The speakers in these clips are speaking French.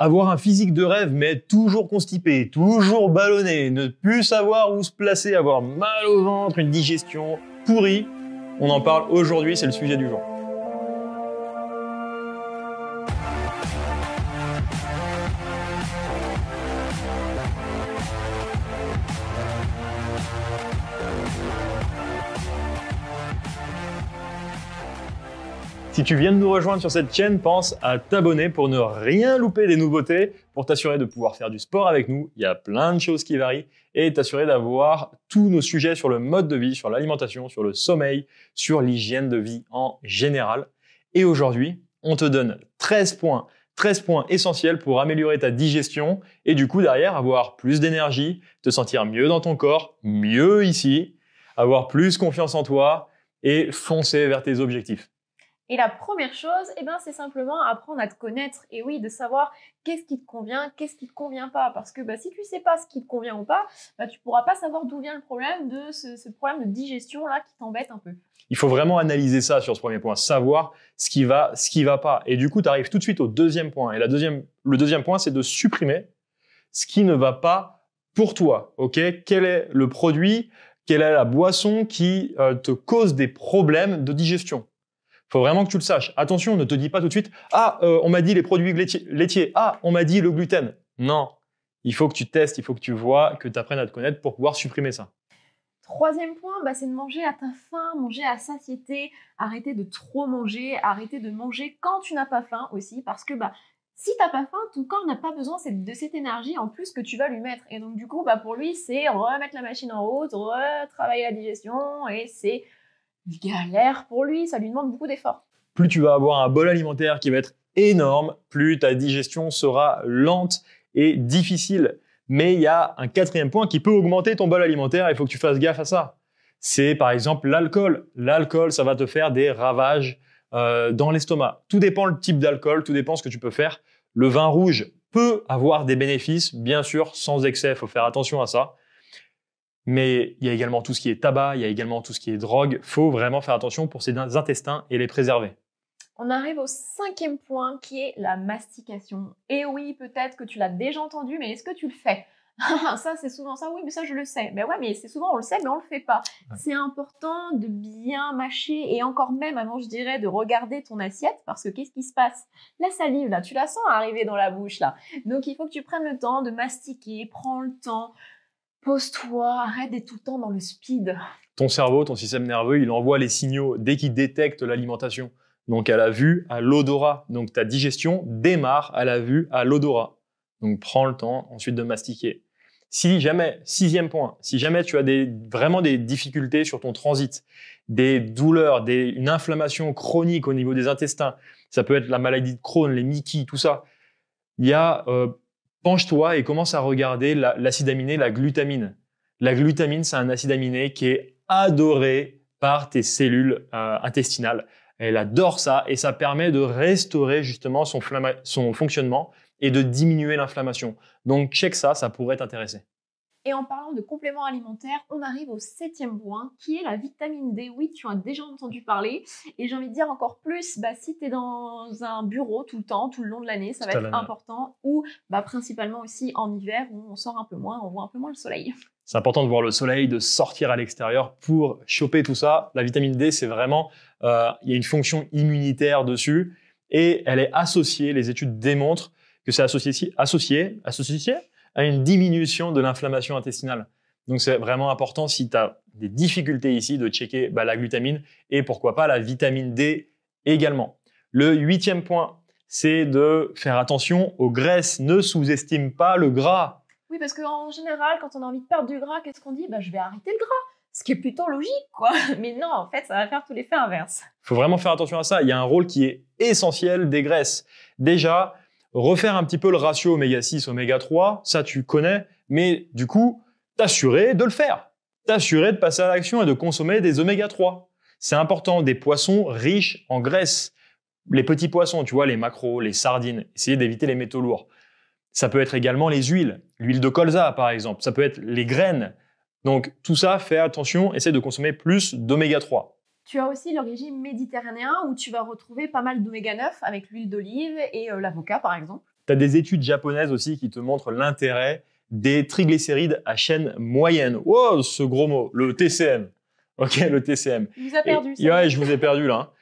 Avoir un physique de rêve, mais être toujours constipé, toujours ballonné, ne plus savoir où se placer, avoir mal au ventre, une digestion pourrie. On en parle aujourd'hui, c'est le sujet du jour. Si tu viens de nous rejoindre sur cette chaîne, pense à t'abonner pour ne rien louper des nouveautés, pour t'assurer de pouvoir faire du sport avec nous. Il y a plein de choses qui varient et t'assurer d'avoir tous nos sujets sur le mode de vie, sur l'alimentation, sur le sommeil, sur l'hygiène de vie en général. Et aujourd'hui, on te donne 13 points essentiels pour améliorer ta digestion et du coup derrière avoir plus d'énergie, te sentir mieux dans ton corps, mieux ici, avoir plus confiance en toi et foncer vers tes objectifs. Et la première chose, c'est simplement apprendre à te connaître et oui, de savoir qu'est-ce qui te convient, qu'est-ce qui te convient pas. Parce que si tu sais pas ce qui te convient ou pas, tu pourras pas savoir d'où vient le problème de ce problème de digestion là qui t'embête un peu. Il faut vraiment analyser ça sur ce premier point, savoir ce qui va pas. Et du coup, tu arrives tout de suite au deuxième point. Et le deuxième point, c'est de supprimer ce qui ne va pas pour toi. Ok ? Quel est le produit, quelle est la boisson qui te cause des problèmes de digestion ? Faut vraiment que tu le saches. Attention, ne te dis pas tout de suite « Ah, on m'a dit les produits laitiers. Ah, on m'a dit le gluten. » Non, il faut que tu testes, il faut que tu vois, que tu apprennes à te connaître pour pouvoir supprimer ça. Troisième point, c'est de manger à ta faim, manger à satiété, arrêter de trop manger, arrêter de manger quand tu n'as pas faim aussi, parce que si t'as pas faim, ton corps n'a pas besoin de cette énergie en plus que tu vas lui mettre. Et donc du coup, pour lui, c'est remettre la machine en route, retravailler la digestion, et c'est galère pour lui, ça lui demande beaucoup d'efforts. Plus tu vas avoir un bol alimentaire qui va être énorme, plus ta digestion sera lente et difficile. Mais il y a un quatrième point qui peut augmenter ton bol alimentaire et il faut que tu fasses gaffe à ça. C'est par exemple l'alcool. L'alcool, ça va te faire des ravages dans l'estomac. Tout dépend le type d'alcool, tout dépend ce que tu peux faire. Le vin rouge peut avoir des bénéfices, bien sûr, sans excès, il faut faire attention à ça. Mais il y a également tout ce qui est tabac, il y a également tout ce qui est drogue. Il faut vraiment faire attention pour ses intestins et les préserver. On arrive au cinquième point qui est la mastication. Et oui, peut-être que tu l'as déjà entendu, mais est-ce que tu le fais ? Ça, c'est souvent ça. Oui, mais ça, je le sais. Ouais, mais c'est souvent, on le sait, mais on le fait pas. Ouais. C'est important de bien mâcher et encore même, avant, je dirais, de regarder ton assiette parce que qu'est-ce qui se passe ? La salive, là, tu la sens arriver dans la bouche, là. Donc, il faut que tu prennes le temps de mastiquer, prends le temps. Pose-toi, arrête d'être tout le temps dans le speed. Ton cerveau, ton système nerveux, il envoie les signaux dès qu'il détecte l'alimentation. Donc à la vue, à l'odorat. Donc ta digestion démarre à la vue, à l'odorat. Donc prends le temps ensuite de mastiquer. Si jamais, sixième point, si jamais tu as vraiment des difficultés sur ton transit, des douleurs, une inflammation chronique au niveau des intestins, ça peut être la maladie de Crohn, les Mickey, tout ça, il y a... penche-toi et commence à regarder l'acide aminé, la glutamine. La glutamine, c'est un acide aminé qui est adoré par tes cellules intestinales. Elle adore ça et ça permet de restaurer justement son fonctionnement et de diminuer l'inflammation. Donc, check ça, ça pourrait t'intéresser. Et en parlant de compléments alimentaires, on arrive au septième point qui est la vitamine D. Oui, tu en as déjà entendu parler. Et j'ai envie de dire encore plus, si tu es dans un bureau tout le temps, tout le long de l'année, ça va être important. Ou principalement aussi en hiver où on sort un peu moins, on voit un peu moins le soleil. C'est important de voir le soleil, de sortir à l'extérieur pour choper tout ça. La vitamine D, c'est vraiment, il y a une fonction immunitaire dessus et elle est associée, les études démontrent que c'est associé à une diminution de l'inflammation intestinale. Donc, c'est vraiment important si tu as des difficultés ici de checker la glutamine et pourquoi pas la vitamine D également. Le huitième point, c'est de faire attention aux graisses. Ne sous-estime pas le gras. Oui, parce qu'en général, quand on a envie de perdre du gras, qu'est-ce qu'on dit ? Je vais arrêter le gras. Ce qui est plutôt logique, quoi. Mais non, en fait, ça va faire tout l'effet inverse. Il faut vraiment faire attention à ça. Il y a un rôle qui est essentiel des graisses. Déjà, refaire un petit peu le ratio oméga 6, oméga 3, ça tu connais, mais du coup, t'assurer de le faire. T'assurer de passer à l'action et de consommer des oméga 3. C'est important, des poissons riches en graisse. Les petits poissons, tu vois, les maquereaux, les sardines, essayez d'éviter les métaux lourds. Ça peut être également les huiles, l'huile de colza par exemple, ça peut être les graines. Donc tout ça, fais attention, essaie de consommer plus d'oméga 3. Tu as aussi le régime méditerranéen où tu vas retrouver pas mal d'oméga 9 avec l'huile d'olive et l'avocat par exemple. Tu as des études japonaises aussi qui te montrent l'intérêt des triglycérides à chaîne moyenne. Wow, ce gros mot, le TCM. Ok, le TCM. Il vous a perdu, ça. Ouais, je vous ai perdu là.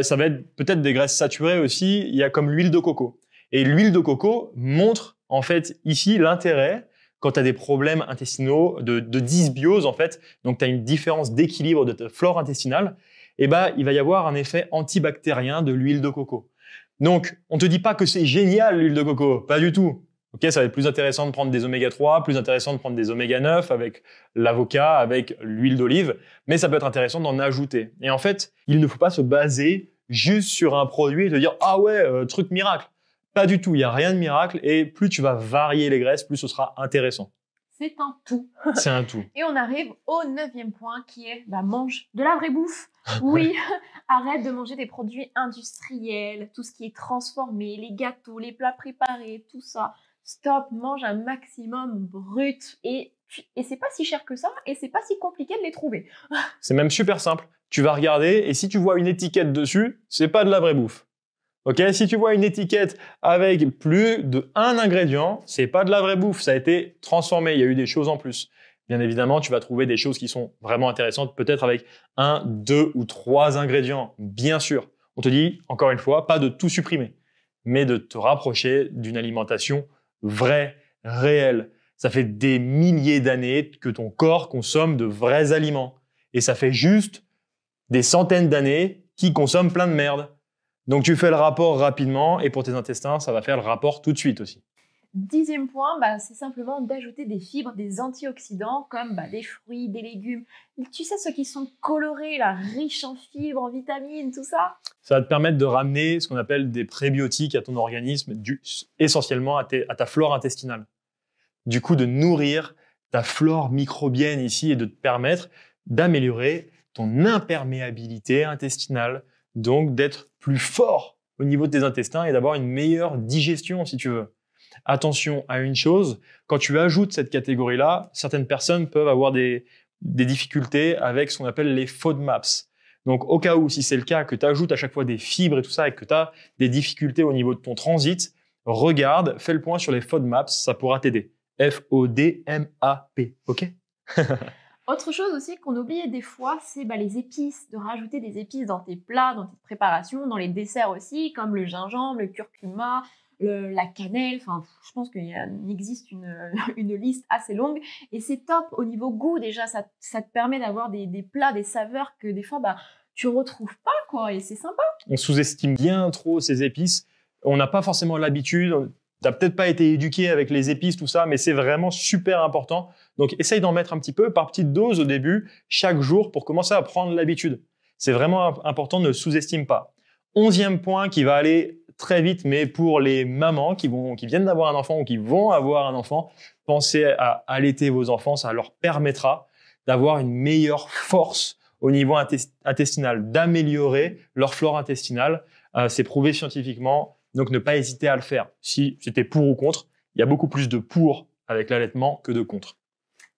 Ça va être peut-être des graisses saturées aussi. Il y a comme l'huile de coco. Et l'huile de coco montre en fait ici l'intérêt quand tu as des problèmes intestinaux de dysbiose en fait. Donc tu as une différence d'équilibre de ta flore intestinale. Et ben il va y avoir un effet antibactérien de l'huile de coco. Donc on te dit pas que c'est génial l'huile de coco, pas du tout. Ok, ça va être plus intéressant de prendre des oméga 3, plus intéressant de prendre des oméga 9 avec l'avocat, avec l'huile d'olive, mais ça peut être intéressant d'en ajouter. Et en fait, il ne faut pas se baser juste sur un produit et te dire « Ah ouais, truc miracle ». Pas du tout, il n'y a rien de miracle et plus tu vas varier les graisses, plus ce sera intéressant. C'est un tout. C'est un tout. Et on arrive au 9e point qui est mange de la vraie bouffe. Oui, arrête de manger des produits industriels, tout ce qui est transformé, les gâteaux, les plats préparés, tout ça. Stop, mange un maximum brut et c'est pas si cher que ça et c'est pas si compliqué de les trouver. C'est même super simple. Tu vas regarder et si tu vois une étiquette dessus, c'est pas de la vraie bouffe. Ok, si tu vois une étiquette avec plus de un ingrédient, c'est pas de la vraie bouffe. Ça a été transformé. Il y a eu des choses en plus. Bien évidemment, tu vas trouver des choses qui sont vraiment intéressantes, peut-être avec 1, 2 ou 3 ingrédients. Bien sûr. On te dit, encore une fois, pas de tout supprimer, mais de te rapprocher d'une alimentation vraie, réelle. Ça fait des milliers d'années que ton corps consomme de vrais aliments. Et ça fait juste des centaines d'années qu'il consomme plein de merde. Donc tu fais le rapport rapidement et pour tes intestins, ça va faire le rapport tout de suite aussi. 10e point, c'est simplement d'ajouter des fibres, des antioxydants comme des fruits, des légumes. Tu sais, ceux qui sont colorés, là, riches en fibres, en vitamines, tout ça. Ça va te permettre de ramener ce qu'on appelle des prébiotiques à ton organisme, essentiellement à ta flore intestinale. Du coup, de nourrir ta flore microbienne ici et de te permettre d'améliorer ton imperméabilité intestinale, donc d'être plus fort au niveau de tes intestins et d'avoir une meilleure digestion si tu veux. Attention à une chose, quand tu ajoutes cette catégorie-là, certaines personnes peuvent avoir des difficultés avec ce qu'on appelle les FODMAPs. Donc, au cas où, si c'est le cas, que tu ajoutes à chaque fois des fibres et tout ça et que tu as des difficultés au niveau de ton transit, regarde, fais le point sur les FODMAPs, ça pourra t'aider. FODMAP, ok? Autre chose aussi qu'on oublie des fois, c'est les épices, de rajouter des épices dans tes plats, dans tes préparations, dans les desserts aussi, comme le gingembre, le curcuma, la cannelle, je pense qu'il existe une liste assez longue et c'est top au niveau goût déjà, ça te permet d'avoir des plats, des saveurs que des fois tu retrouves pas quoi et c'est sympa. On sous-estime bien trop ces épices, on n'a pas forcément l'habitude, t'as peut-être pas été éduqué avec les épices, tout ça, mais c'est vraiment super important. Donc essaye d'en mettre un petit peu par petite dose au début, chaque jour pour commencer à prendre l'habitude. C'est vraiment important, ne sous-estime pas. 11e point qui va aller très vite, mais pour les mamans qui viennent d'avoir un enfant ou qui vont avoir un enfant, pensez à allaiter vos enfants, ça leur permettra d'avoir une meilleure force au niveau intestinal, d'améliorer leur flore intestinale. C'est prouvé scientifiquement, donc ne pas hésiter à le faire. Si c'était pour ou contre, il y a beaucoup plus de pour avec l'allaitement que de contre.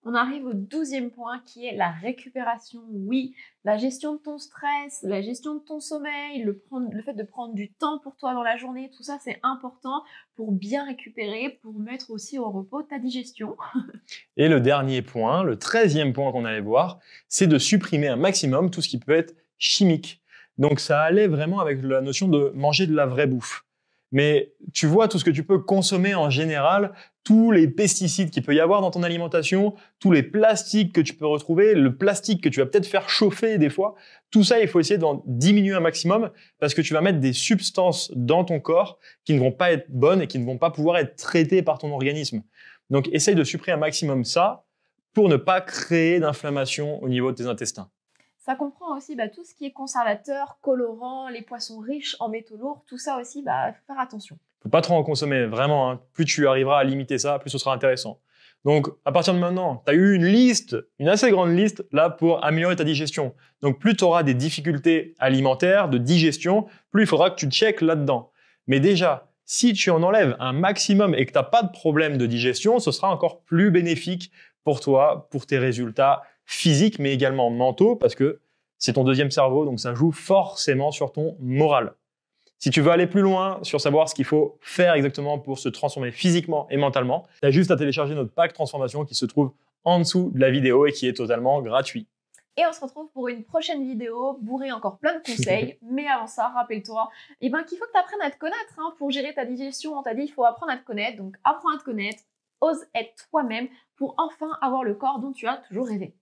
On arrive au 12e point qui est la récupération. Oui, la gestion de ton stress, la gestion de ton sommeil, le fait de prendre du temps pour toi dans la journée, tout ça c'est important pour bien récupérer, pour mettre aussi au repos ta digestion. Et le dernier point, le 13e point qu'on allait voir, c'est de supprimer un maximum tout ce qui peut être chimique. Donc ça allait vraiment avec la notion de manger de la vraie bouffe. Mais tu vois tout ce que tu peux consommer en général, tous les pesticides qu'il peut y avoir dans ton alimentation, tous les plastiques que tu peux retrouver, le plastique que tu vas peut-être faire chauffer des fois, tout ça, il faut essayer d'en diminuer un maximum parce que tu vas mettre des substances dans ton corps qui ne vont pas être bonnes et qui ne vont pas pouvoir être traitées par ton organisme. Donc, essaye de supprimer un maximum ça pour ne pas créer d'inflammation au niveau de tes intestins. Ça comprend aussi tout ce qui est conservateur, colorant, les poissons riches en métaux lourds, tout ça aussi, faut faire attention. Faut pas trop en consommer, vraiment. Hein. Plus tu arriveras à limiter ça, plus ce sera intéressant. Donc, à partir de maintenant, tu as eu une liste, une assez grande liste, là, pour améliorer ta digestion. Donc, plus tu auras des difficultés alimentaires, de digestion, plus il faudra que tu checkes là-dedans. Mais déjà, si tu en enlèves un maximum et que tu n'as pas de problème de digestion, ce sera encore plus bénéfique pour toi, pour tes résultats physiques, mais également mentaux, parce que c'est ton deuxième cerveau, donc ça joue forcément sur ton moral. Si tu veux aller plus loin sur savoir ce qu'il faut faire exactement pour se transformer physiquement et mentalement, tu as juste à télécharger notre pack transformation qui se trouve en dessous de la vidéo et qui est totalement gratuit. Et on se retrouve pour une prochaine vidéo bourrée encore plein de conseils. Mais avant ça, rappelle-toi qu'il faut que tu apprennes à te connaître. Pour gérer ta digestion, on t'a dit il faut apprendre à te connaître. Donc apprends à te connaître, ose être toi-même pour enfin avoir le corps dont tu as toujours rêvé.